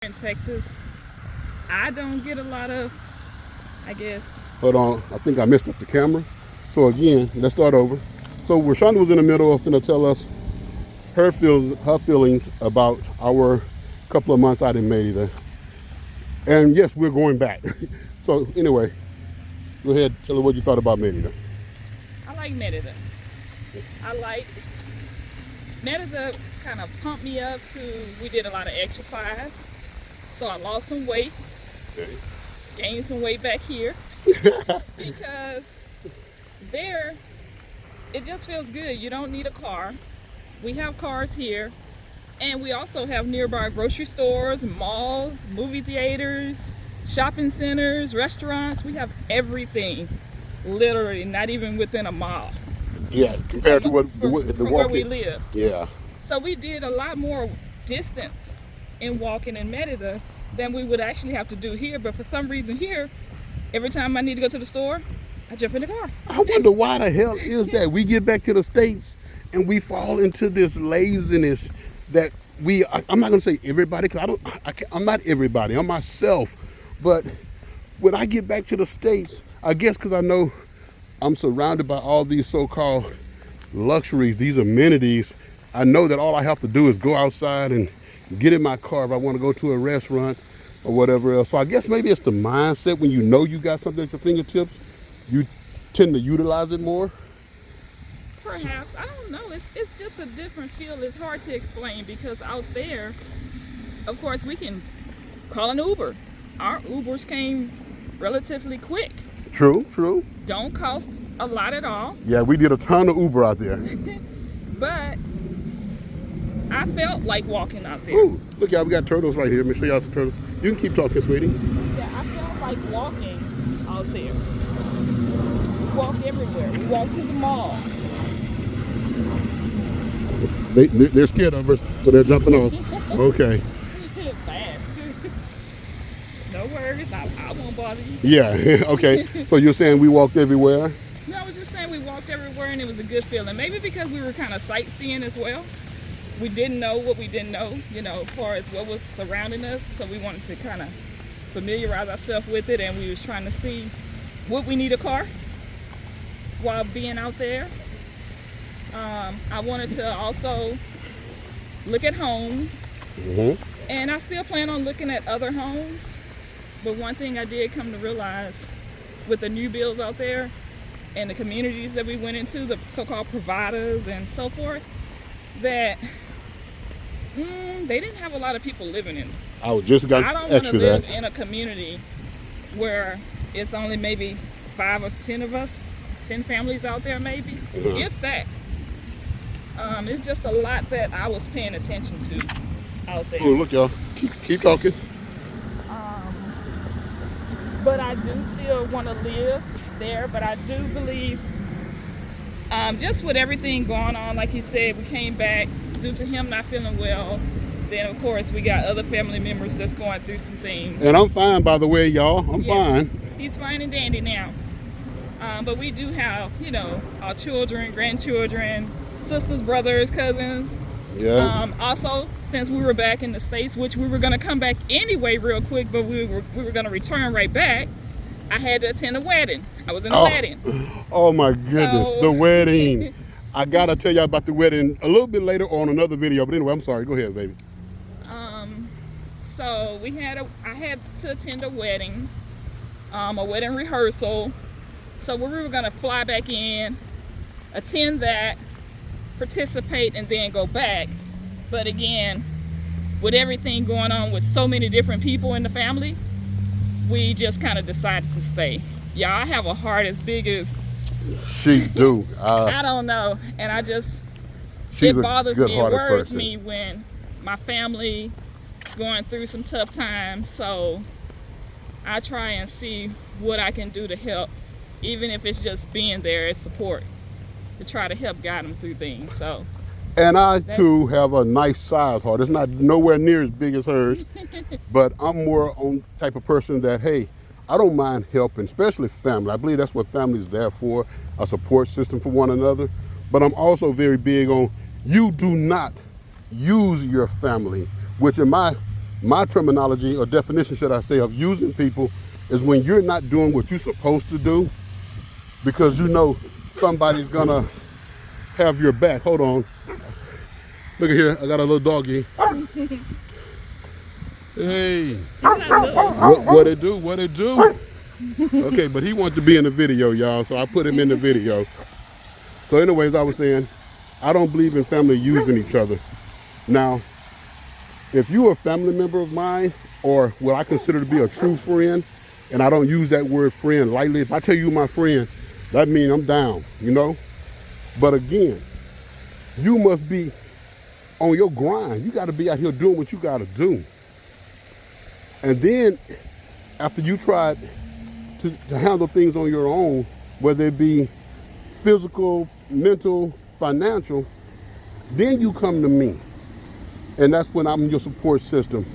In Texas, I don't get a lot of, I guess. Hold on, I think I messed up the camera. So again, let's start over. So Rashonda was in the middle of finna tell us her feelings about our couple of months out in Merida. And yes, we're going back. So anyway, go ahead, tell her what you thought about Merida. I like Merida. I like Merida. Kind of pumped me up to. We did a lot of exercise, so I lost some weight. Okay. Gained some weight back here because there it just feels good. You don't need a car. We have cars here, and we also have nearby grocery stores, malls, movie theaters, shopping centers, restaurants. We have everything, literally, not even within a mile. Yeah, compared to what the from where we live. Yeah. So we did a lot more distance in walking in Merida than we would actually have to do here. But for some reason here, every time I need to go to the store, I jump in the car. I wonder why the hell is that? We get back to the States and we fall into this laziness that I'm not gonna say everybody, because I'm not everybody, I'm myself. But when I get back to the States, I guess because I know I'm surrounded by all these so-called luxuries, these amenities, I know that all I have to do is go outside and get in my car if I want to go to a restaurant or whatever else. So I guess maybe it's the mindset. When you know you got something at your fingertips, you tend to utilize it more. Perhaps. I don't know. It's just a different feel. It's hard to explain because out there, of course, we can call an Uber. Our Ubers came relatively quick. True, true. Don't cost a lot at all. Yeah, we did a ton of Uber out there. But I felt like walking out there. Ooh, look, y'all, we got turtles right here. Let me show y'all some turtles. You can keep talking, sweetie. Yeah, I felt like walking out there. We walked everywhere. We walked to the mall. They're scared of us, so they're jumping off. Okay. Fast. No worries. I won't bother you. Yeah, okay. So you're saying we walked everywhere? No, I was just saying we walked everywhere and it was a good feeling. Maybe because we were kind of sightseeing as well. We didn't know what we didn't know, as far as what was surrounding us. So we wanted to kind of familiarize ourselves with it, and we was trying to see would we need a car while being out there. I wanted to also look at homes, and I still plan on looking at other homes. But one thing I did come to realize with the new builds out there and the communities that we went into, the so-called providers and so forth, that they didn't have a lot of people living in them. I was just got I don't want to extra live that. in a community where it's only maybe 5 or 10 of us, 10 families out there maybe, if that. It's just a lot that I was paying attention to out there. Oh, look, y'all. Keep talking. But I do still want to live there. But I do believe, just with everything going on, like he said, we came back due to him not feeling well. Then, of course, we got other family members that's going through some things. And I'm fine, by the way, y'all. I'm fine. He's fine and dandy now. But we do have, our children, grandchildren, sisters, brothers, cousins. Yeah. Also, since we were back in the States, which we were going to come back anyway real quick, but we were going to return right back, I had to attend a wedding. I was in a wedding. Oh, my goodness. So, the wedding. I got to tell y'all about the wedding a little bit later on another video. But anyway, I'm sorry. Go ahead, baby. So I had to attend a wedding rehearsal. So we were going to fly back in, attend that, participate, and then go back. But again, with everything going on with so many different people in the family, we just kind of decided to stay. Yeah, I have a heart as big as she do. I don't know, and it bothers me, it worries me when my family is going through some tough times. So I try and see what I can do to help, even if it's just being there as support, to try to help guide them through things. So. And I too have a nice size heart. It's not nowhere near as big as hers, but I'm more on the type of person that, hey, I don't mind helping, especially family. I believe that's what family is there for, a support system for one another. But I'm also very big on, you do not use your family, which in my My terminology, or definition, should I say, of using people is when you're not doing what you're supposed to do because you know somebody's gonna have your back. Hold on. Look at here, I got a little doggy. Hey, what it do? What it do? Okay, but he wanted to be in the video, y'all, so I put him in the video. So anyways, I was saying, I don't believe in family using each other. Now, if you're a family member of mine, or what I consider to be a true friend, and I don't use that word friend lightly, if I tell you my friend, that means I'm down, you know? But again, you must be on your grind. You gotta be out here doing what you gotta do. And then, after you tried to handle things on your own, whether it be physical, mental, financial, then you come to me. And that's when I'm your support system,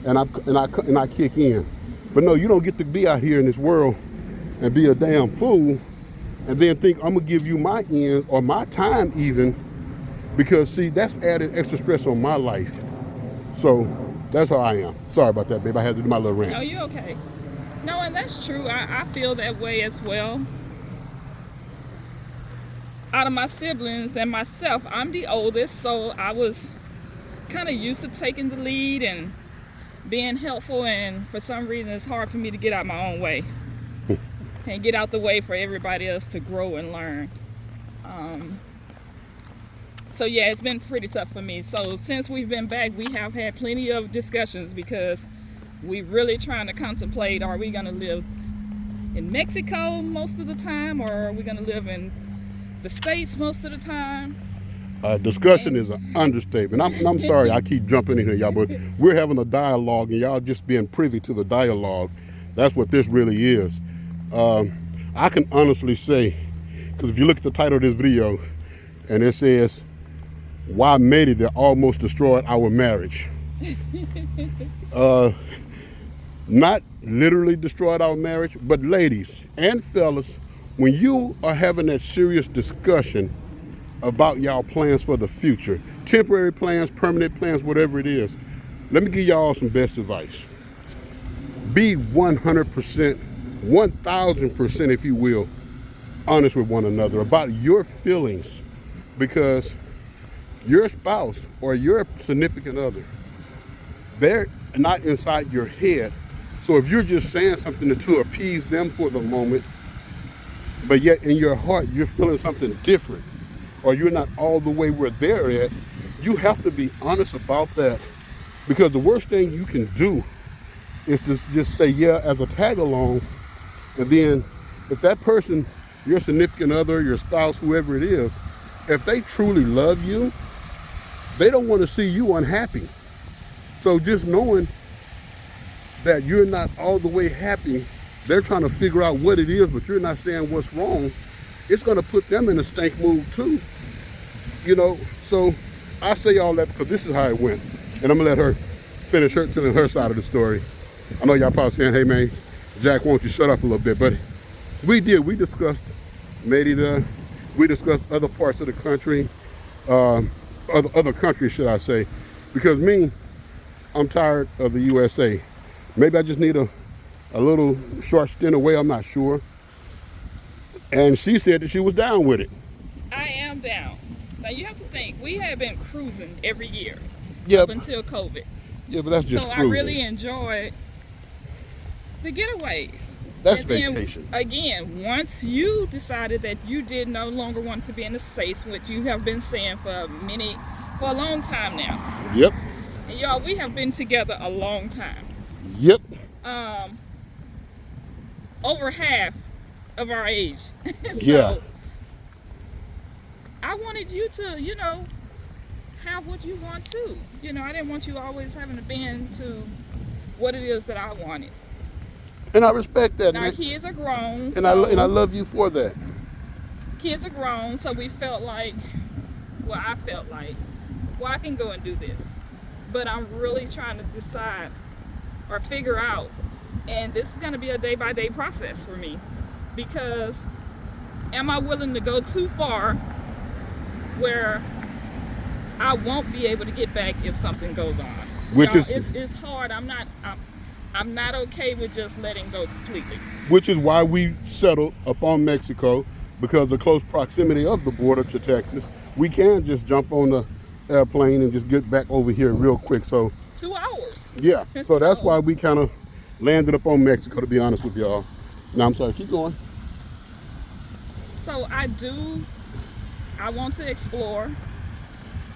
and I kick in. But no, you don't get to be out here in this world and be a damn fool, and then think I'm gonna give you my ends or my time even, because see, that's adding extra stress on my life. So that's how I am. Sorry about that, babe. I had to do my little rant. No, you're okay. No, and that's true. I feel that way as well. Out of my siblings and myself, I'm the oldest, so I was kind of used to taking the lead and being helpful, and for some reason it's hard for me to get out my own way and get out the way for everybody else to grow and learn. So yeah, it's been pretty tough for me. So since we've been back, we have had plenty of discussions because we really trying to contemplate, are we gonna live in Mexico most of the time, or are we gonna live in the States most of the time? Discussion is an understatement. I'm sorry I keep jumping in here, y'all, but we're having a dialogue and y'all just being privy to the dialogue. That's what this really is. I can honestly say, because if you look at the title of this video, and it says, why Merida almost destroyed our marriage. Not literally destroyed our marriage, but ladies and fellas, when you are having that serious discussion about y'all plans for the future, temporary plans, permanent plans, whatever it is, let me give y'all some best advice. Be 100%, 1000%, if you will, honest with one another about your feelings, because your spouse or your significant other, they're not inside your head. So if you're just saying something to appease them for the moment, but yet in your heart you're feeling something different, or you're not all the way where they're at, you have to be honest about that. Because the worst thing you can do is to just say yeah as a tag along, and then if that person, your significant other, your spouse, whoever it is, if they truly love you, they don't want to see you unhappy. So just knowing that you're not all the way happy, they're trying to figure out what it is, but you're not saying what's wrong, it's going to put them in a stank mood too. You know, so I say all that because this is how it went. And I'm going to let her finish telling her side of the story. I know y'all probably saying, hey man, Jack, won't you shut up a little bit? But we did. We discussed Merida. We discussed other parts of the country, other countries, should I say. Because me, I'm tired of the USA. Maybe I just need a little short stint away, I'm not sure. And she said that she was down with it. I am down. Now you have to think, we have been cruising every year Yep. up until COVID. Yeah, but that's just so cruising. I really enjoyed the getaways. That's and then, vacation. Again, once you decided that you did no longer want to be in the States, which you have been saying for a long time now. Yep. And y'all, we have been together a long time. Yep. Over half of our age. So Yeah. I wanted you to, have what you want too. I didn't want you always having to bend to what it is that I wanted. And I respect that, Now, man. kids are grown. And I love you for that. Kids are grown, so I felt like, I can go and do this. But I'm really trying to decide or figure out, and this is going to be a day-by-day process for me, because am I willing to go too far where I won't be able to get back if something goes on? Which is it's hard. I'm not okay with just letting go completely. which is why we settled upon Mexico, because of close proximity of the border to Texas. We can just jump on the airplane and just get back over here real quick. So 2 hours. yeah, so that's why we kind of landed up on Mexico, to be honest with y'all. Now I'm sorry, keep going. So I want to explore.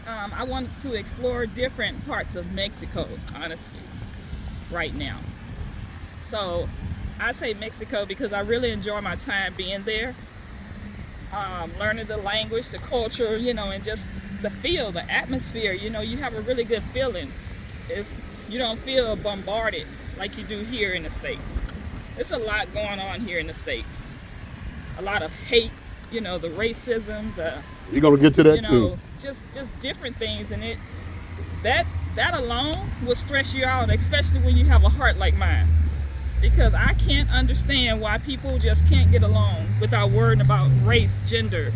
I want to explore different parts of Mexico, honestly, right now. So I say Mexico because I really enjoy my time being there, learning the language, the culture, and just the feel, the atmosphere. You have a really good feeling. You don't feel bombarded like you do here in the States. There's a lot going on here in the States. A lot of hate, the racism, You're gonna get to that too. Just different things, and that alone will stress you out, especially when you have a heart like mine. Because I can't understand why people just can't get along without worrying about race, gender.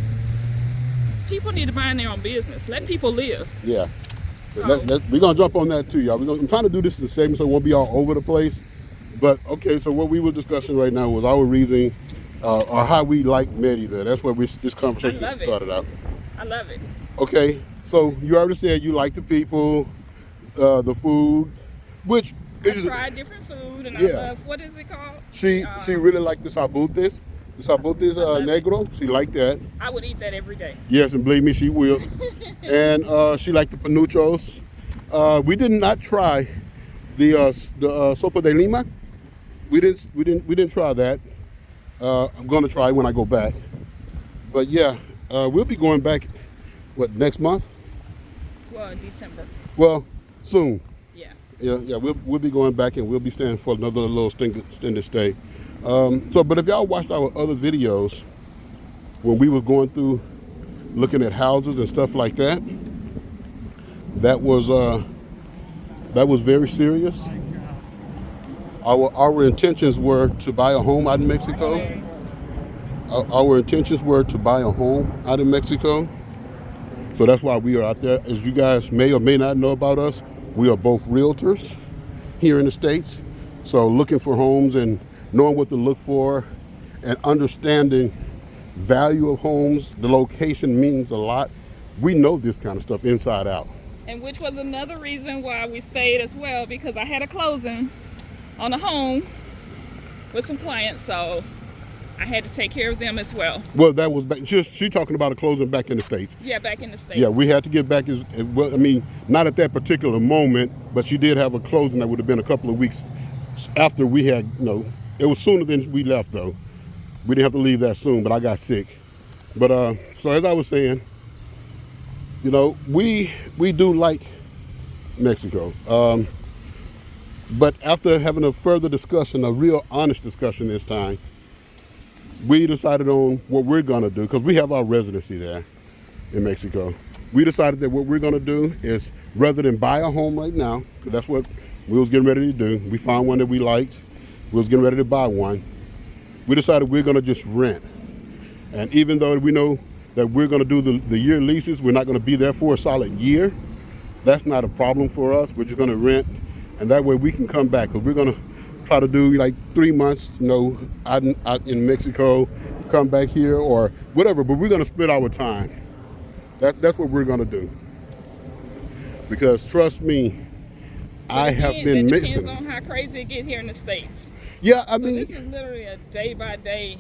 People need to mind their own business. Let people live. Yeah. So, We're gonna jump on that too, y'all. I'm trying to do this in the segment so it won't be all over the place. But okay, so what we were discussing right now was our reasoning, or how we like Merida. That's where this conversation started out. I love it. Okay, so you already said you like the people, the food, which I tried different food, and I love, what is it called? She really liked the sabutes. The sabutes negro. She liked that. I would eat that every day. Yes, and believe me, she will. And she liked the panuchos. We did not try the sopa de lima. We didn't try that. I'm gonna try when I go back. But yeah, we'll be going back. What, next month? Well, in December. Well, soon. Yeah. Yeah. We'll be going back, and we'll be staying for another little extended stay. But if y'all watched our other videos when we were going through looking at houses and stuff like that, that was very serious. Our intentions were to buy a home out in Mexico. Our intentions were to buy a home out in Mexico. So that's why we are out there. As you guys may or may not know about us, we are both realtors here in the States. So looking for homes and knowing what to look for and understanding value of homes, the location means a lot. We know this kind of stuff inside out. And which was another reason why we stayed as well, because I had a closing on a home with some clients, so I had to take care of them as well. Well, that was she talking about a closing back in the States. Yeah, back in the States. Yeah, we had to get back as well. I mean, not at that particular moment, but she did have a closing that would have been a couple of weeks after we had, it was sooner than we left though. We didn't have to leave that soon, but I got sick. But so as I was saying, we do like Mexico. But after having a further discussion, a real honest discussion this time, we decided on what we're gonna do, because we have our residency there in Mexico. We decided that what we're gonna do is, rather than buy a home right now, because that's what we was getting ready to do. We found one that we liked. We was getting ready to buy one. We decided we're gonna just rent. And even though we know that we're gonna do the year leases, we're not gonna be there for a solid year. That's not a problem for us. We're just gonna rent, and that way we can come back, because we're gonna try to do like 3 months, out in Mexico, come back here or whatever, but we're gonna split our time. That's what we're gonna do. Because trust me, I have been missing. It depends on how crazy it get here in the States. Yeah, I mean, this is literally a day by day.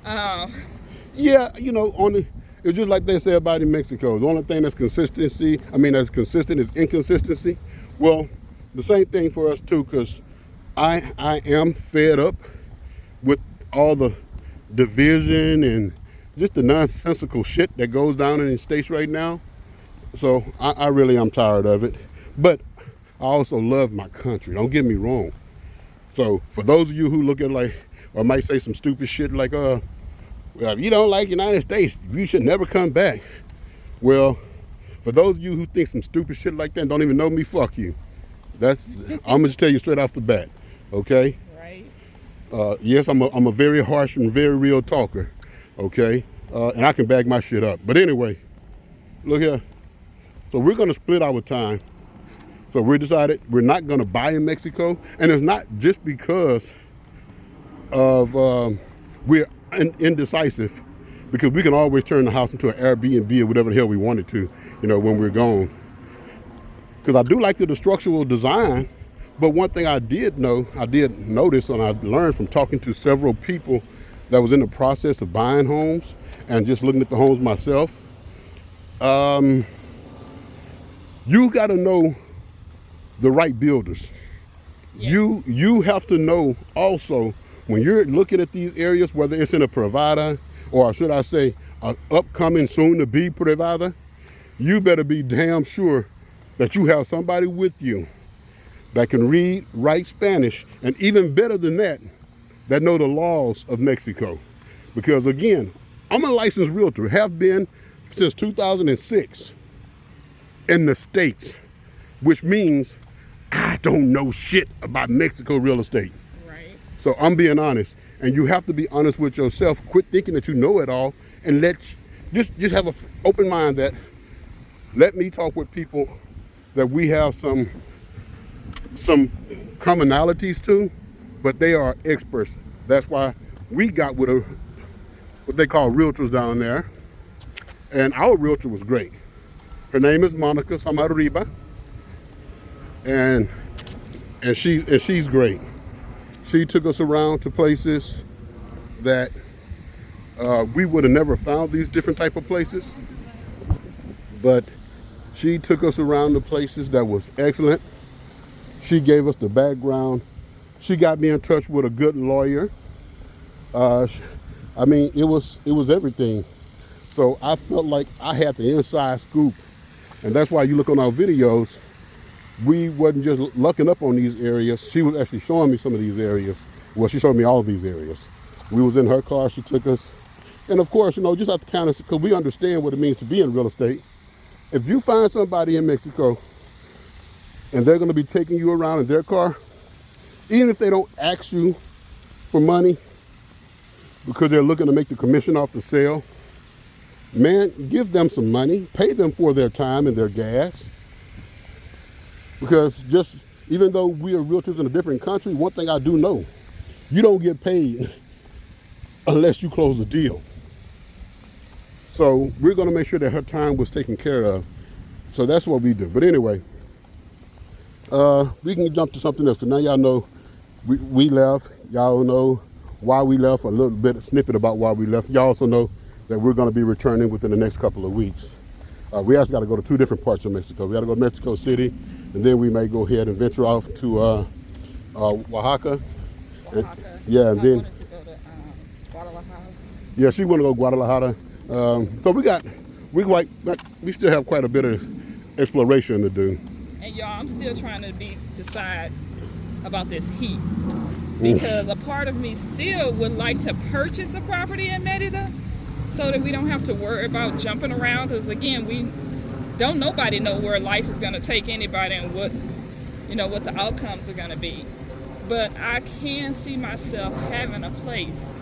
Yeah, it's just like they say about in Mexico. The only thing that's consistent is inconsistency. Well, the same thing for us too, because I am fed up with all the division and just the nonsensical shit that goes down in the States right now. So I really am tired of it. But I also love my country, don't get me wrong. So for those of you who look at or might say some stupid shit like, well, if you don't like United States, you should never come back. Well, for those of you who think some stupid shit like that and don't even know me, fuck you. I'm gonna just tell you straight off the bat, okay? Right. Yes, I'm a very harsh and very real talker, okay? And I can bag my shit up. But anyway, look here. So we're gonna split our time. So we decided we're not going to buy in Mexico, and it's not just because of we're indecisive, because we can always turn the house into an Airbnb or whatever the hell we wanted to, when we're gone. Because I do like the structural design, but one thing I did notice, and I learned from talking to several people that was in the process of buying homes and just looking at the homes myself, you got to know the right builders. Yes. You have to know also when you're looking at these areas, whether it's in a privada or should I say an upcoming soon to be privada, you better be damn sure that you have somebody with you that can read, write Spanish, and even better than that know the laws of Mexico. Because again, I'm a licensed realtor, have been since 2006 in the States, which means I don't know shit about Mexico real estate. Right. So I'm being honest, and you have to be honest with yourself. Quit thinking that you know it all, and just have an open mind that let me talk with people that we have some commonalities to, but they are experts. That's why we got with what they call realtors down there, and our realtor was great. Her name is Monica Samariba, and she's great. She took us around to places that we would have never found these different type of places, but she took us around to places that was excellent. She gave us the background. She got me in touch with a good lawyer. It was everything. So I felt like I had the inside scoop, and that's why you look on our videos. We wasn't just looking up on these areas. She was actually showing me some of these areas. Well, she showed me all of these areas. We was in her car, she took us. And of course, just have to kind of, because we understand what it means to be in real estate. If you find somebody in Mexico and they're going to be taking you around in their car, even if they don't ask you for money because they're looking to make the commission off the sale, man, give them some money, pay them for their time and their gas. Because even though we are realtors in a different country, one thing I do know, you don't get paid unless you close a deal. So we're going to make sure that her time was taken care of. So that's what we do. But anyway, we can jump to something else. So now y'all know we left. Y'all know why we left, a little bit, a snippet about why we left. Y'all also know that we're going to be returning within the next couple of weeks. We actually got to go to two different parts of Mexico. We got to go to Mexico City, and then we may go ahead and venture off to Oaxaca. And then I wanted to go to Guadalajara. Yeah, she want to go Guadalajara. So we still have quite a bit of exploration to do. And y'all, I'm still trying to decide about this heat, because a part of me still would like to purchase a property in Merida so that we don't have to worry about jumping around. Because again, nobody know where life is going to take anybody and what the outcomes are going to be. But I can see myself having a place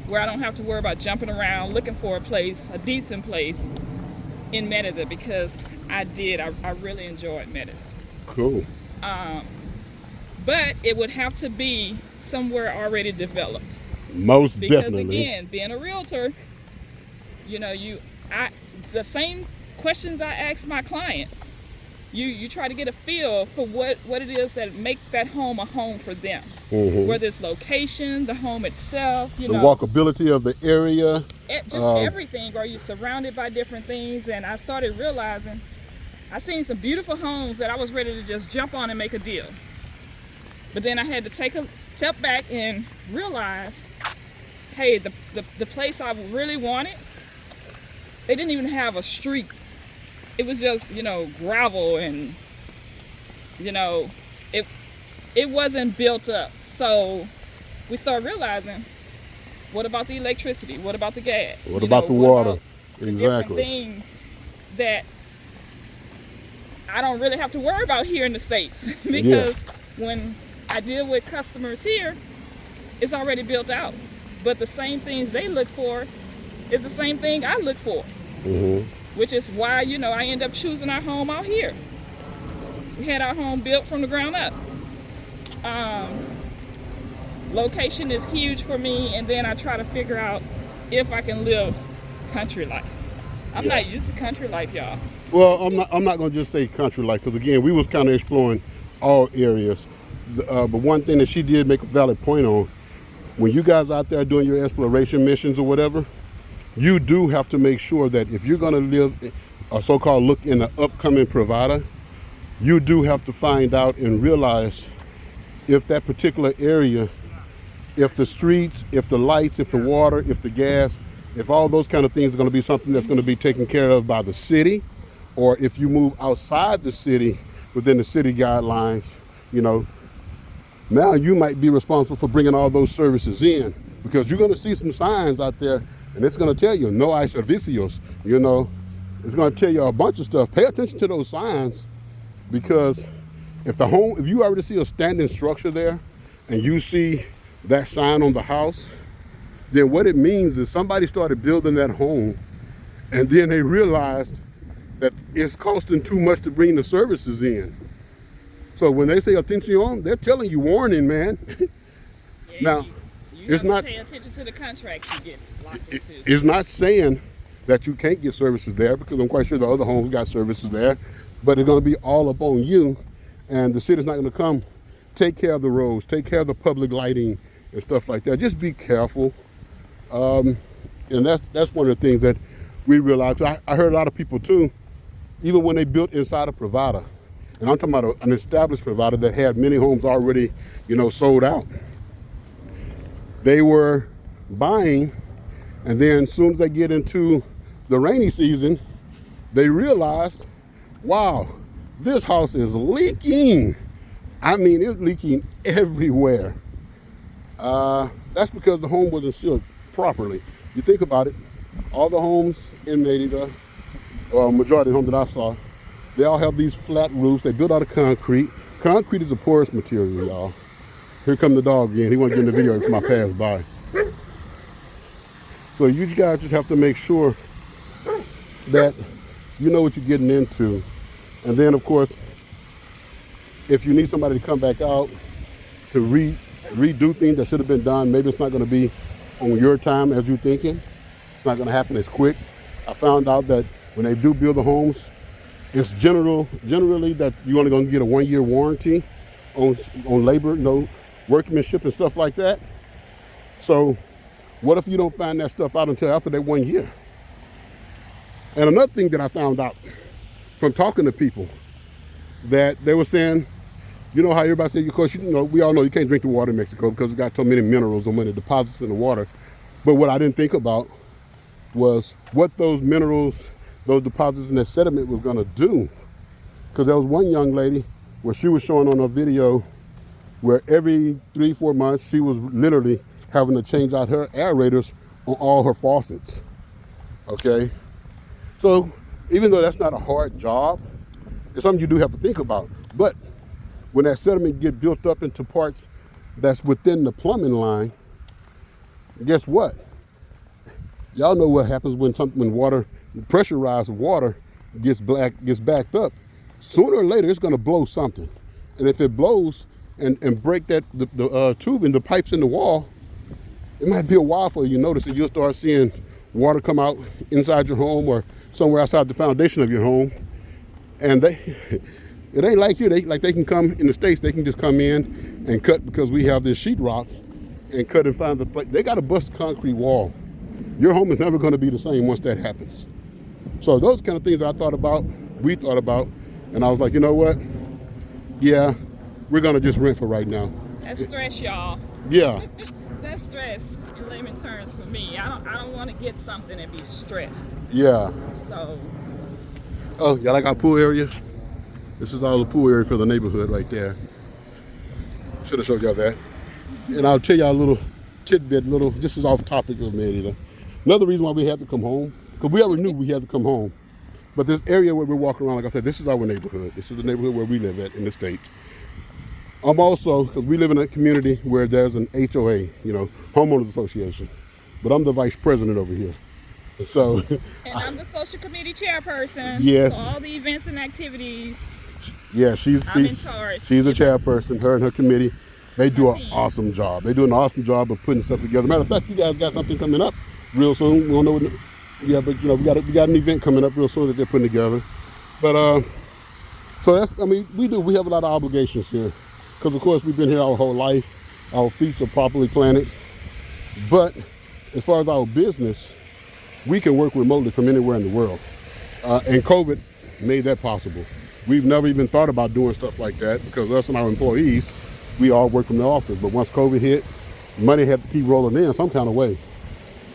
where I don't have to worry about jumping around looking for a decent place in Merida, because I really enjoyed Merida. Cool. But it would have to be somewhere already developed. Most because definitely. Because again, being a realtor, the same questions I ask my clients. You try to get a feel for what it is that make that home a home for them. Mm-hmm. Whether it's location, the home itself, the walkability of the area. Everything. Are you surrounded by different things? And I started realizing, I seen some beautiful homes that I was ready to just jump on and make a deal. But then I had to take a step back and realize, hey, the place I really wanted, they didn't even have a street. It was just, gravel, and, it wasn't built up. So we started realizing, what about the electricity? What about the gas? What about the water? The different things that I don't really have to worry about here in the States. Because when I deal with customers here, it's already built out. But the same things they look for is the same thing I look for. Mm-hmm. Which is why, I end up choosing our home out here. We had our home built from the ground up. Location is huge for me, and then I try to figure out if I can live country life. I'm not used to country life, y'all. Well, I'm not going to just say country life, because again, we was kind of exploring all areas. But one thing that she did make a valid point on, when you guys out there doing your exploration missions or whatever, you do have to make sure that if you're going to live a so-called look in an upcoming provider, you do have to find out and realize if that particular area, if the streets, if the lights, if the water, if the gas, if all those kind of things are going to be something that's going to be taken care of by the city, or if you move outside the city within the city guidelines, you know, now you might be responsible for bringing all those services in, because you're going to see some signs out there, and it's going to tell you no hay servicios. You know, it's going to tell you a bunch of stuff. Pay attention to those signs, because if you already see a standing structure there, and you see that sign on the house, then what it means is somebody started building that home, and then they realized that it's costing too much to bring the services in. So when they say atención, they're telling you warning, man. Yeah, Now, you it's have not. to pay attention to the contracts you get locked into. It's not saying that you can't get services there, because I'm quite sure the other homes got services there, but it's going to be all up on you, and the city's not going to come take care of the roads, take care of the public lighting and stuff like that. Just be careful. And that's one of the things that we realized. I heard a lot of people too, even when they built inside a provider, and I'm talking about an established provider that had many homes already, you know, sold out. They were buying, and then as soon as they get into the rainy season, they realized, wow, this house is leaking. I mean, it's leaking everywhere. That's because the home wasn't sealed properly. You think about it, all the homes in Merida, or majority of the homes that I saw, they all have these flat roofs. They built out of concrete. Concrete is a porous material, y'all. Here come the dog again. He won't get in the video if I pass by. So you guys just have to make sure that you know what you're getting into. And then, of course, if you need somebody to come back out to redo things that should have been done, maybe it's not going to be on your time as you're thinking. It's not going to happen as quick. I found out that when they do build the homes, it's generally that you're only going to get a 1-year warranty on labor, you know, workmanship and stuff like that. So what if you don't find that stuff out until after that 1 year? And another thing that I found out from talking to people, that they were saying, you know how everybody says, of course, you know, we all know you can't drink the water in Mexico because it's got so many minerals and many deposits in the water. But what I didn't think about was what those minerals, those deposits and that sediment was going to do. Because there was one young lady where she was showing on a video where every 3-4 months she was literally having to change out her aerators on all her faucets. Okay, so even though that's not a hard job, it's something you do have to think about. But when that sediment get built up into parts that's within the plumbing line, guess what? Y'all know what happens when water, pressurized water gets backed up. Sooner or later, it's going to blow something. And if it blows and break the tube and the pipes in the wall, it might be a while before you notice it. You'll start seeing water come out inside your home or somewhere outside the foundation of your home. And it ain't like here. They can come in the States. They can just come in and cut, because we have this sheetrock, and cut and find the place. They got to bust a concrete wall. Your home is never going to be the same once that happens. So those kind of things I thought about, we thought about, and I was like, you know what? Yeah, we're going to just rent for right now. That's stress, y'all. Yeah. That's stress in layman terms for me. I don't want to get something and be stressed. Yeah. So. Oh, y'all like our pool area? This is all the pool area for the neighborhood right there. Should have showed y'all that. And I'll tell y'all a little tidbit, this is off topic of Merida. Another reason why we had to come home, because we already knew we had to come home. But this area where we're walking around, like I said, this is our neighborhood. This is the neighborhood where we live at in the States. I'm also, because we live in a community where there's an HOA, you know, homeowners association. But I'm the vice president over here. So. And I'm the social committee chairperson. Yes. So all the events and activities Yeah, I'm in charge. she's a chairperson. Her and her committee, they do My an team. awesome job. They do an awesome job of putting stuff together. Matter of fact, you guys got something coming up real soon. We don't know what, yeah, but we got an event coming up real soon that they're putting together. But so that's, I mean, we have a lot of obligations here, because of course we've been here our whole life. Our feet are properly planted. But as far as our business, we can work remotely from anywhere in the world. And COVID made that possible. We've never even thought about doing stuff like that, because us and our employees, we all work from the office. But once COVID hit, money had to keep rolling in some kind of way.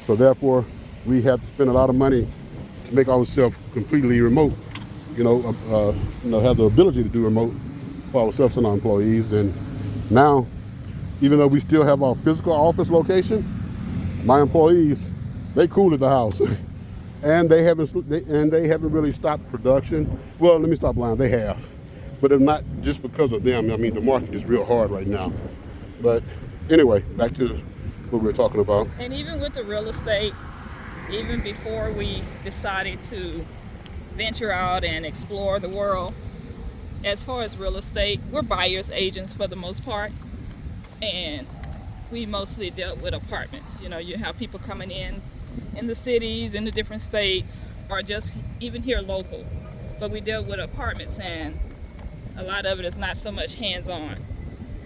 So therefore, we had to spend a lot of money to make ourselves completely remote. Have the ability to do remote for ourselves and our employees. And now, even though we still have our physical office location, my employees, they cool at the house. And they haven't really stopped production. Well, let me stop lying. They have, but it's not just because of them. I mean, the market is real hard right now. But anyway, back to what we were talking about. And even with the real estate, even before we decided to venture out and explore the world, as far as real estate, we're buyers agents for the most part, and we mostly dealt with apartments. You have people coming in the cities, in the different states, or just even here local. But we deal with apartments, and a lot of it is not so much hands-on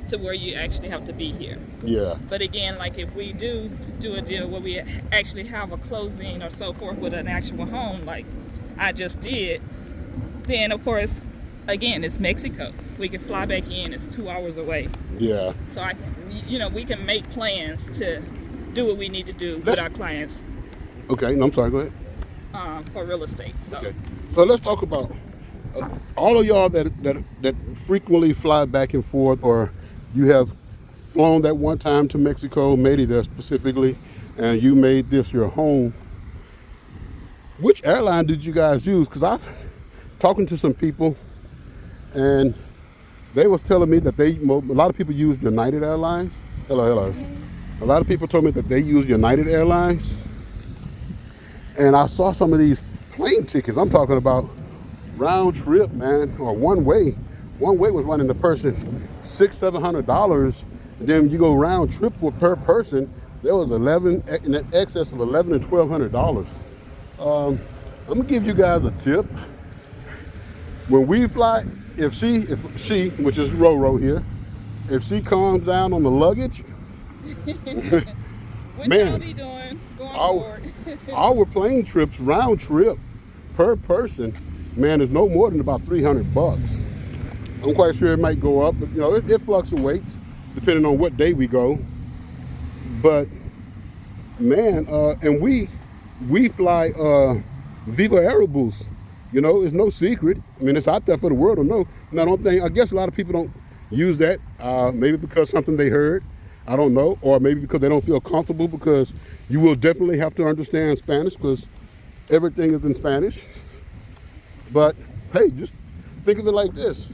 to where you actually have to be here. Yeah. But again, like if we do a deal where we actually have a closing or so forth with an actual home, like I just did, then of course, again, it's Mexico. We can fly back in, it's 2 hours away. Yeah. So we can make plans to do what we need to do with our clients. Okay, no, I'm sorry, go ahead. For real estate. So. Okay, so let's talk about all of y'all that frequently fly back and forth, or you have flown that one time to Mexico, Merida specifically, and you made this your home. Which airline did you guys use? Because I've talking to some people, and they was telling me that a lot of people use United Airlines. Hello. A lot of people told me that they use United Airlines. And I saw some of these plane tickets. I'm talking about round trip, man, or one way. One way was running the person $600-700, and then you go round trip per person. There was in excess of $1,100 and $1,200. I'm gonna give you guys a tip. When we fly, if she, which is Roro here, if she calms down on the luggage, What man, y'all be doing going forward? Our plane trips, round trip per person, man, is no more than about $300. I'm quite sure it might go up, but it fluctuates depending on what day we go. But man, and we fly Viva Aerobus. It's no secret. I mean, it's out there for the world to know. And I guess a lot of people don't use that, maybe because something they heard, I don't know, or maybe because they don't feel comfortable, because you will definitely have to understand Spanish, because everything is in Spanish. But hey, just think of it like this.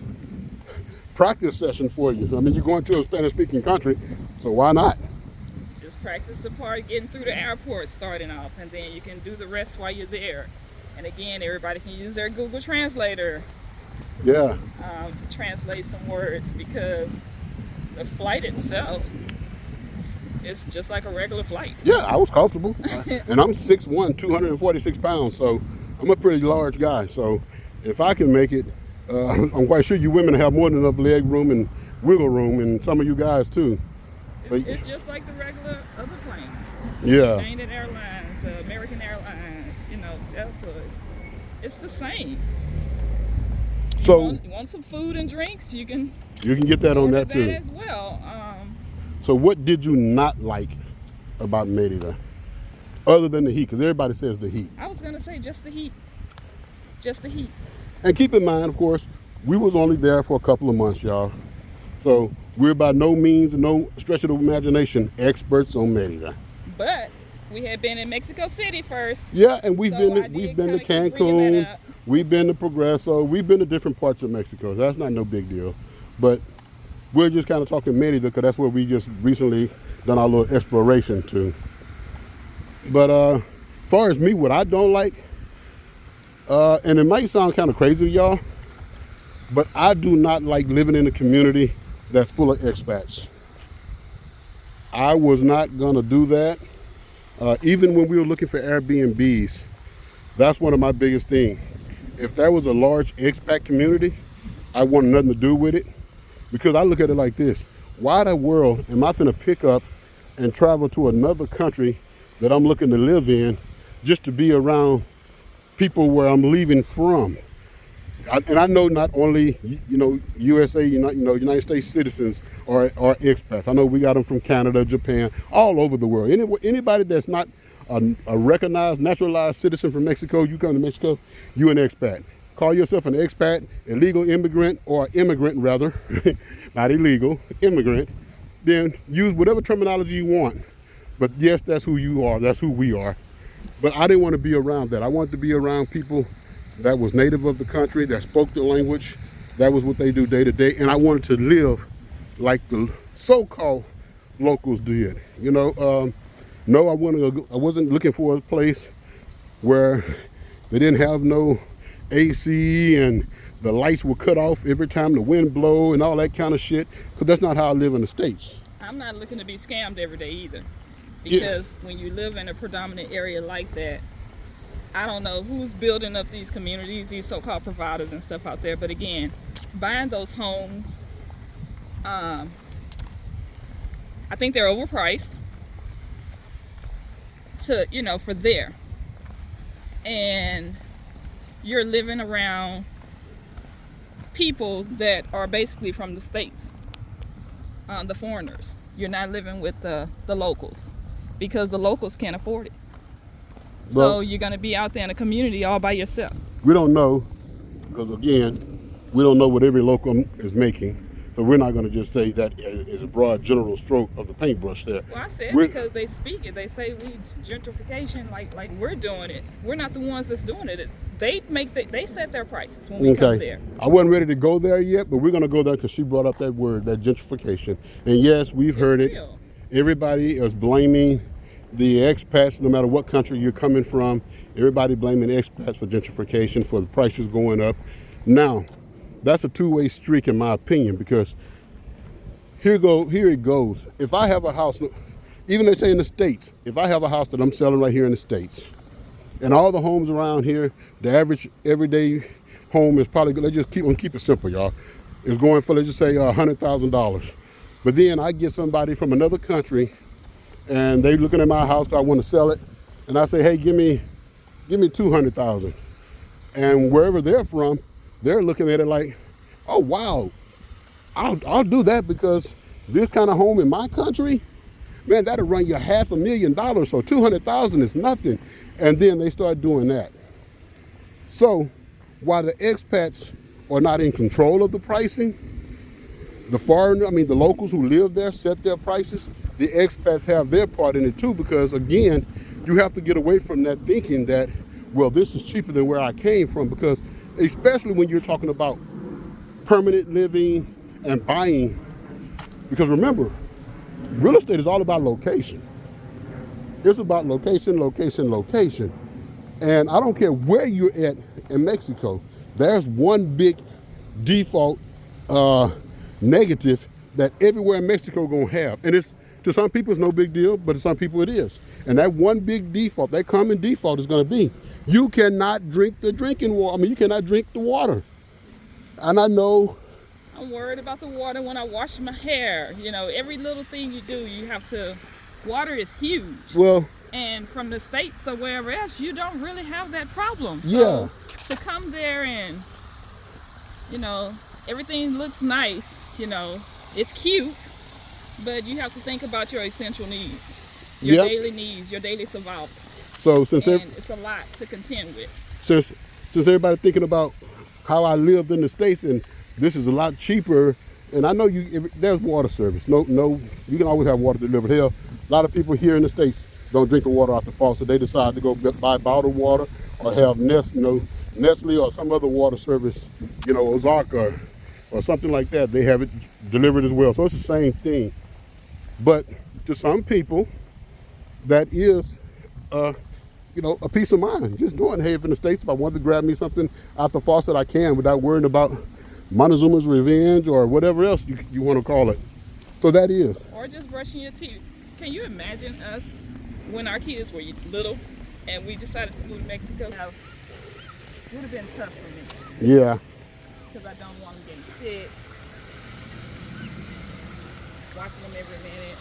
Practice session for you. I mean, you're going to a Spanish-speaking country, so why not? Just practice the part getting through the airport starting off, and then you can do the rest while you're there. And again, everybody can use their Google Translator. Yeah. To translate some words, because the flight itself is just like a regular flight. Yeah, I was comfortable. And I'm 6'1", 246 pounds, so I'm a pretty large guy. So if I can make it, I'm quite sure you women have more than enough leg room and wiggle room, and some of you guys too. It's just like the regular other planes. Yeah. United Airlines, American Airlines, Delta. It's the same. So you want some food and drinks, you can get that on that too. As well. So what did you not like about Merida, other than the heat? Because everybody says the heat. I was gonna say just the heat. Just the heat. And keep in mind, of course, we was only there for a couple of months, y'all. So we're by no means, no stretch of the imagination, experts on Merida. But we had been in Mexico City first. Yeah, and we've been to Cancun, we've been to Progreso, we've been to different parts of Mexico. So that's not no big deal. But we're just kind of talking Merida, because that's where we just recently done our little exploration to. But as far as me, what I don't like, and it might sound kind of crazy to y'all, But I do not like living in a community that's full of expats. I was not gonna do that. Even when we were looking for Airbnbs, that's one of my biggest things. If there was a large expat community, I want nothing to do with it, because I look at it like this. Why the world am I finna pick up and travel to another country that I'm looking to live in just to be around people where I'm leaving from? And I know not only, USA, United States citizens are expats. I know we got them from Canada, Japan, all over the world. Anybody that's not a recognized, naturalized citizen from Mexico, you come to Mexico, you an expat. Call yourself an expat, illegal immigrant, or immigrant rather, not illegal, immigrant. Then use whatever terminology you want. But yes, that's who you are, that's who we are. But I didn't want to be around that. I wanted to be around people that was native of the country, that spoke the language. That was what they do day to day. And I wanted to live like the so-called locals did. No, I wasn't looking for a place where they didn't have no AC and the lights were cut off every time the wind blow and all that kind of shit, because that's not how I live in the States. I'm not looking to be scammed every day either, because when you live in a predominant area like that, I don't know who's building up these communities, these so-called providers and stuff out there. But again, buying those homes, I think they're overpriced for there. And you're living around people that are basically from the States, the foreigners. You're not living with the locals, because the locals can't afford it. So you're going to be out there in a community all by yourself. We don't know, because again, we don't know what every local is making. So we're not going to just say that is a broad general stroke of the paintbrush there. Well, I said because they speak it. They say we gentrification like we're doing it. We're not the ones that's doing it. They set their prices when we come there. I wasn't ready to go there yet, but we're going to go there because she brought up that word, that gentrification. And yes, we've heard it. Everybody is blaming the expats, no matter what country you're coming from. Everybody blaming expats for gentrification, for the prices going up. Now, that's a two-way streak in my opinion, because here it goes. If I have a house, even they say in the States, if I have a house that I'm selling right here in the States, and all the homes around here, the average everyday home is probably, let's just keep it simple, y'all, is going for, let's just say $100,000. But then I get somebody from another country and they looking at my house, I want to sell it, and I say, hey, give me $200,000. And wherever they're from, they're looking at it like, oh wow, I'll do that, because this kind of home in my country, man, that'll run you $500,000, so $200,000 is nothing. And then they start doing that. So while the expats are not in control of the pricing, the locals who live there set their prices. The expats have their part in it too, because again, you have to get away from that thinking that, well, this is cheaper than where I came from, because especially when you're talking about permanent living and buying, because remember, real estate is all about location. It's about location, location, location. And I don't care where you're at in Mexico, there's one big default negative that everywhere in Mexico gonna have. And it's, to some people it's no big deal, but to some people it is. And that one big default, that common default is gonna be, you cannot drink the drinking water. You cannot drink the water. And I know. I'm worried about the water when I wash my hair. Every little thing you do, you have to, water is huge. Well. And from the States or wherever else, you don't really have that problem. So yeah. To come there and, everything looks nice, it's cute, but you have to think about your essential needs, your daily needs, your daily survival. So it's a lot to contend with. Since everybody thinking about how I lived in the States, and this is a lot cheaper, and I know there's water service. No, you can always have water delivered. Hell, a lot of people here in the States don't drink the water out the faucet. They decide to go buy bottled water or have Nestle or some other water service, Ozark or something like that. They have it delivered as well. So it's the same thing. But to some people, that is a peace of mind. Just going, hey, if in the States, if I wanted to grab me something out the faucet, I can, without worrying about Montezuma's revenge or whatever else you want to call it. So that is. Or just brushing your teeth. Can you imagine us when our kids were little and we decided to move to Mexico? It would have been tough for me. Yeah. Because I don't want them getting sick. Watching them every minute.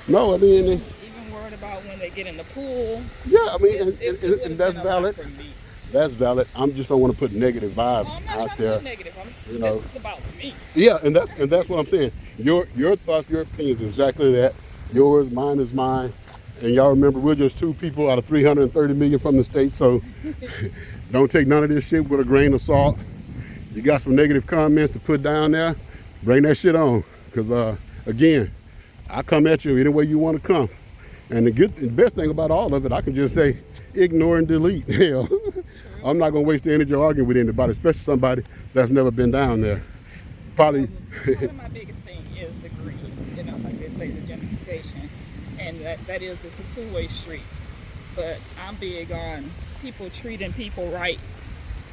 No, I mean, Even worried about when they get in the pool. yeah, I mean, It and that's been a lot valid. for me. That's valid. I just don't want to put negative vibes Oh, I'm not out trying to there. be negative. You know. This is about me. Yeah, and that's what I'm saying. Your thoughts, your opinions, exactly that. Yours, mine is mine. And y'all remember, we're just 2 people out of 330 million from the state, so don't take none of this shit with a grain of salt. You got some negative comments to put down there, bring that shit on. Because, again, I come at you any way you want to come. And the best thing about all of it, I can just say, ignore and delete. Hell, I'm not going to waste the energy arguing with anybody, especially somebody that's never been down there. Probably. One of my biggest thing is the greed, you know, like they say, the gentrification. And that is, it's a two-way street. But I'm big on people treating people right,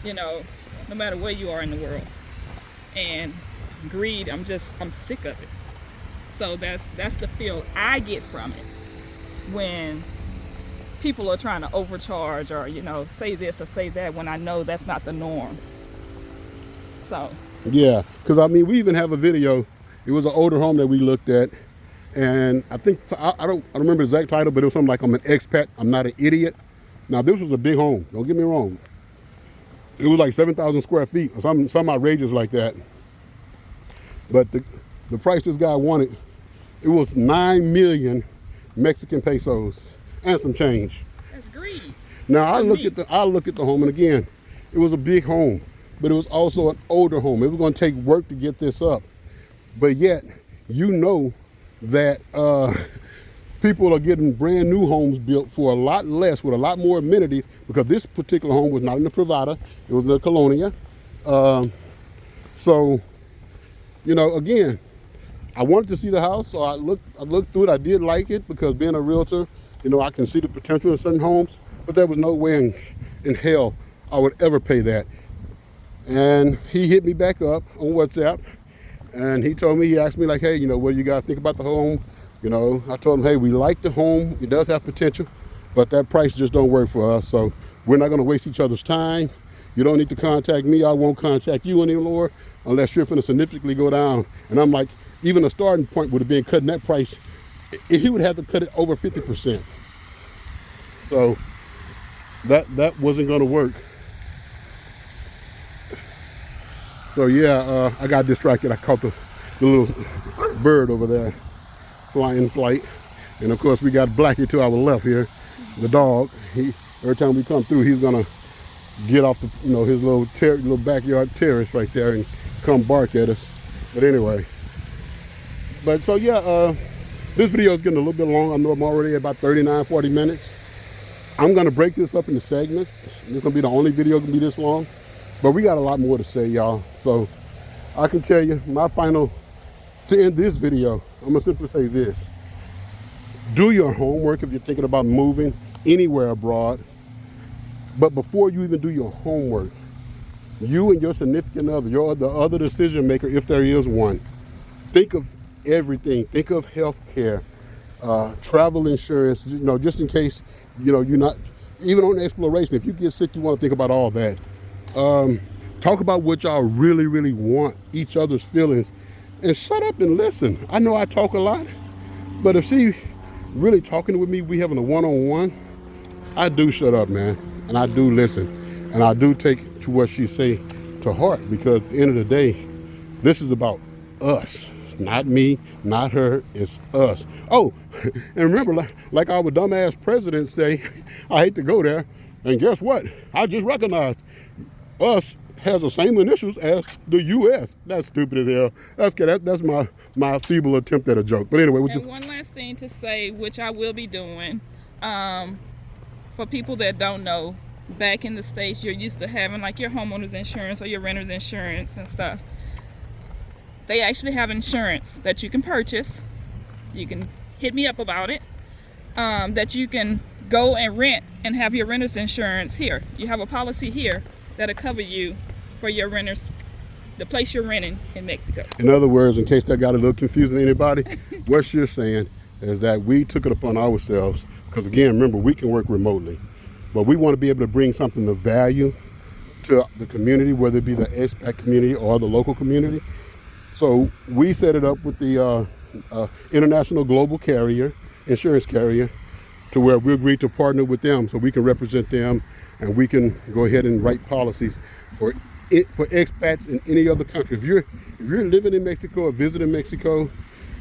you know, no matter where you are in the world. And greed, I'm sick of it. So that's the feel I get from it when people are trying to overcharge or, you know, say this or say that when I know that's not the norm. So. Yeah, because I mean, we even have a video. It was an older home that we looked at. And I think, I don't remember the exact title, but it was something like, I'm an expat, I'm not an idiot. Now, this was a big home, don't get me wrong. It was like 7,000 square feet, or some outrageous like that. But the price this guy wanted, it was 9 million Mexican pesos and some change. That's greed. Now, I look at the home, and again, it was a big home, but it was also an older home. It was going to take work to get this up. But yet, you know that people are getting brand new homes built for a lot less with a lot more amenities, because this particular home was not in the Privada, it was in the Colonia. So, you know, again, I wanted to see the house, so I looked through it. I did like it because being a realtor, you know, I can see the potential in certain homes, but there was no way in hell I would ever pay that. And he hit me back up on WhatsApp. And he asked me like, hey, you know, what do you guys think about the home? You know, I told him, hey, we like the home. It does have potential, but that price just don't work for us. So we're not going to waste each other's time. You don't need to contact me. I won't contact you anymore unless you're going to significantly go down. And I'm like, even a starting point would have been cutting that price. He would have to cut it over 50%. So that wasn't going to work. So yeah, I got distracted. I caught the little bird over there flying in flight. And of course we got Blackie to our left here, the dog. Every time we come through, he's gonna get off the, you know, his little backyard terrace right there and come bark at us. But anyway, so yeah, this video is getting a little bit long. I know I'm already at about 39-40 minutes. I'm gonna break this up into segments. This gonna be the only video gonna be this long. But we got a lot more to say, y'all. So I can tell you, to end this video, I'm gonna simply say this. Do your homework if you're thinking about moving anywhere abroad. But before you even do your homework, you and your significant other, the other decision maker, if there is one, think of everything. Think of health care, travel insurance, you know, just in case, you know, you're not, even on exploration, if you get sick, you want to think about all that. Talk about what y'all really, really want, each other's feelings, and shut up and listen. I know I talk a lot, but if she really talking with me, we having a one-on-one, I do shut up, man, and I do listen, and I do take to what she say to heart, because at the end of the day, this is about us, not me, not her, it's us. Oh, and remember, like our dumbass president say, I hate to go there, and guess what? I just recognized us has the same initials as the U.S. That's stupid as hell. That's my feeble attempt at a joke. But anyway, and one last thing to say, which I will be doing, for people that don't know, back in the States, you're used to having like your homeowner's insurance or your renter's insurance and stuff. They actually have insurance that you can purchase. You can hit me up about it. that you can go and rent and have your renter's insurance here. You have a policy here that'll cover you for your renters, the place you're renting in Mexico. In other words, in case that got a little confusing to anybody, what you're saying is that we took it upon ourselves, because again, remember, we can work remotely, but we want to be able to bring something of value to the community, whether it be the expat community or the local community. So we set it up with the international global carrier, insurance carrier, to where we agreed to partner with them so we can represent them and we can go ahead and write policies for expats in any other country. If you're living in Mexico or visiting Mexico,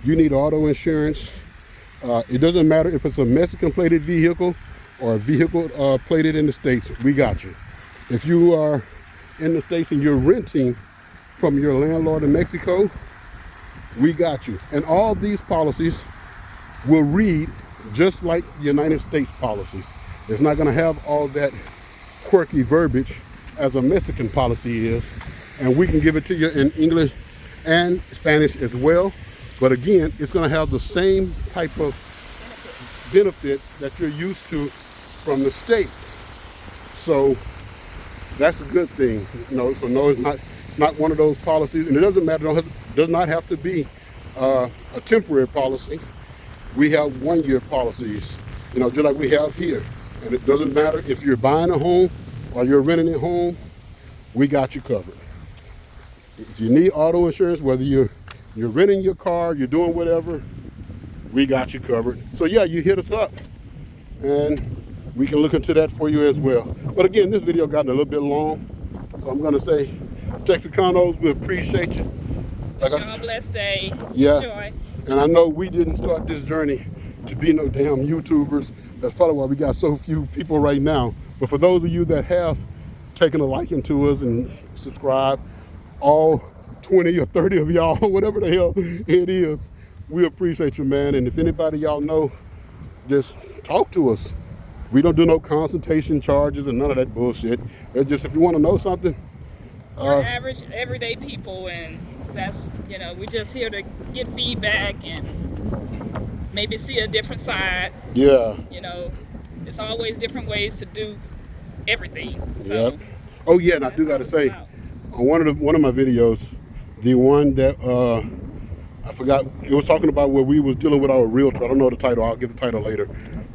you need auto insurance. It doesn't matter if it's a Mexican plated vehicle or a vehicle plated in the States, we got you. If you are in the States and you're renting from your landlord in Mexico, we got you. And all these policies will read just like the United States policies. It's not gonna have all that quirky verbiage as a Mexican policy is. And we can give it to you in English and Spanish as well. But again, it's gonna have the same type of benefits that you're used to from the States. So that's a good thing. So no, it's not one of those policies, and it doesn't matter, does not have to be a temporary policy. We have 1-year policies, just like we have here. And it doesn't matter if you're buying a home or you're renting a home, we got you covered. If you need auto insurance, whether you're renting your car, you're doing whatever, we got you covered. So yeah, you hit us up and we can look into that for you as well. But again, this video got a little bit long, so I'm gonna say, Texicanos, we appreciate you. Like have a blessed day. Yeah. Enjoy. And I know we didn't start this journey to be no damn YouTubers. That's probably why we got so few people right now. But for those of you that have taken a liking to us and subscribed, all 20 or 30 of y'all, whatever the hell it is, we appreciate you, man. And if anybody y'all know, just talk to us. We don't do no consultation charges and none of that bullshit. It's just if you want to know something. We're average, everyday people, and that's, we're just here to get feedback and maybe see a different side. Yeah. It's always different ways to do everything. So yep. Oh yeah, and I do got to say, on one of my videos, the one that I forgot, it was talking about where we was dealing with our realtor. I don't know the title. I'll give the title later.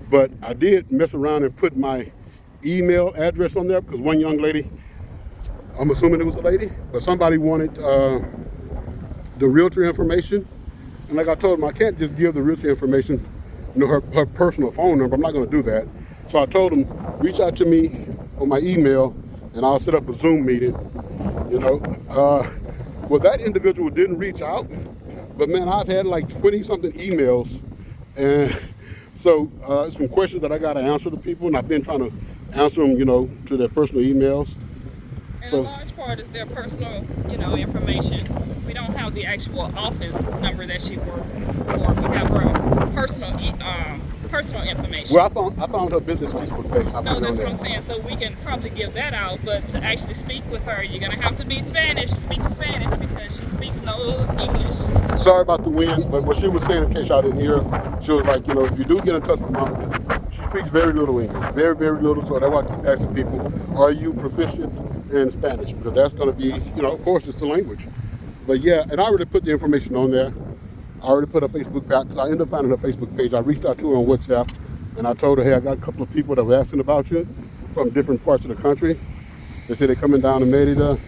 But I did mess around and put my email address on there because one young lady, I'm assuming it was a lady, but somebody wanted the realtor information. And like I told them, I can't just give the realtor information, her personal phone number. I'm not going to do that. So I told them, reach out to me on my email and I'll set up a Zoom meeting. Well, that individual didn't reach out, but man, I've had like 20 something emails. And so some questions that I got to answer to people, and I've been trying to answer them, to their personal emails. And a large part is their personal, information. We don't have the actual office number that she worked for. We have her personal information. Well, I found her business Facebook page. No, that's what I'm saying. So we can probably give that out, but to actually speak with her, you're gonna have to be speaking Spanish, because she speaks no English. Sorry about the wind, but what she was saying, in case y'all didn't hear, she was like, if you do get in touch with Mama, she speaks very little English, very, very little. So that's why I keep asking people, are you proficient in Spanish? Because that's going to be, of course, it's the language. But yeah, and I already put the information on there. I already put her Facebook page, because I ended up finding her Facebook page. I reached out to her on WhatsApp, and I told her, hey, I got a couple of people that were asking about you from different parts of the country. They said they're coming down to Merida.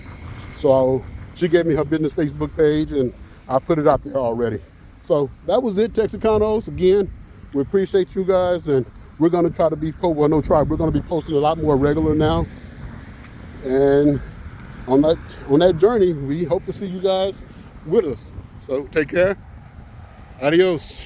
So she gave me her business Facebook page, and I put it out there already. So that was it, Texicanos. Again, we appreciate you guys, and we're going to try to be, we're going to be posting a lot more regular now. And on that journey, we hope to see you guys with us. So take care. Adios.